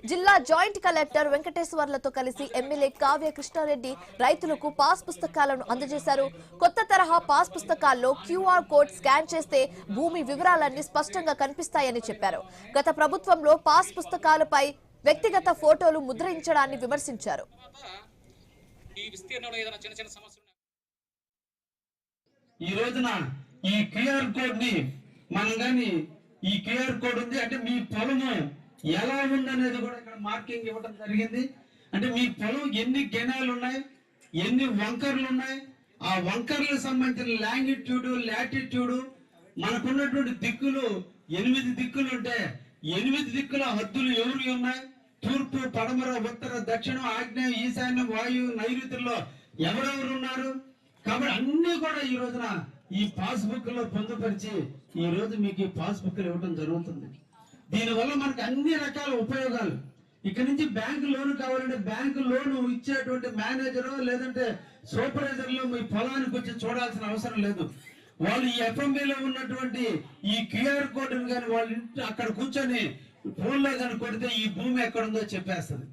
జిల్లా joint collector వెంకటేశ్వర్లతో కలిసి MLA Kavya Krishna Reddy రైతులకు పాస్ పుస్తకాలను అందజేశారు. కొత్త తరహా పాస్ పుస్తకాల్లో క్యూఆర్ కోడ్ స్కాన్ చేస్తే భూమి వివరాలన్నీ స్పష్టంగా కనిపిస్తాయని చెప్పారు. గత ప్రభుత్వంలో పాస్ పుస్తకాలపై వ్యక్తిగత ఫోటోలు ముద్రించడాన్ని విమర్శించారు. ఈ రోజున ఈ క్యూఆర్ కోడ్ ని మనం గాని ఈ క్యూఆర్ కోడ్ ఉంది అంటే మీ పొలము ఎలా ఉందనేది కూడా ఇక్కడ మార్కింగ్ ఇవ్వడం జరిగింది. అంటే మీ పొలం ఎన్ని గెనాలు ఉన్నాయి, ఎన్ని వంకర్లు ఉన్నాయి, ఆ వంకర్లకు సంబంధించిన లాంగిట్యూడ్ లాటిట్యూడ్ మనకున్నటువంటి దిక్కులు 8 దిక్కులు ఉంటే 8 దిక్కుల హద్దులు ఎవరు ఉన్నాయి, తూర్పు పడమర ఉత్తర దక్షిణం ఆగ్నేయం ఈశాన్యం వాయువు నైరుతుల్లో ఎవరెవరు ఉన్నారు. కాబట్టి అన్ని కూడా ఈ రోజున ఈ పాస్బుక్ లో పొందుపరిచి ఈ రోజు మీకు ఈ పాస్బుక్ ఇవ్వడం జరుగుతుంది. దీనివల్ల మనకు అన్ని రకాల ఉపయోగాలు. ఇక్కడ నుంచి బ్యాంకు లోన్ కావాలంటే బ్యాంకు లోన్ ఇచ్చేటువంటి మేనేజర్ లేదంటే సూపర్వైజర్లు మీ పొలానికి వచ్చి చూడాల్సిన అవసరం లేదు. వాళ్ళు ఈ ఎఫ్ఎంబీలో ఉన్నటువంటి ఈ క్యూఆర్ కోడ్ కానీ వాళ్ళ ఇంటి అక్కడ కూర్చొని ఫోన్లో కానీ కొడితే ఈ భూమి ఎక్కడుందో చెప్పేస్తుంది.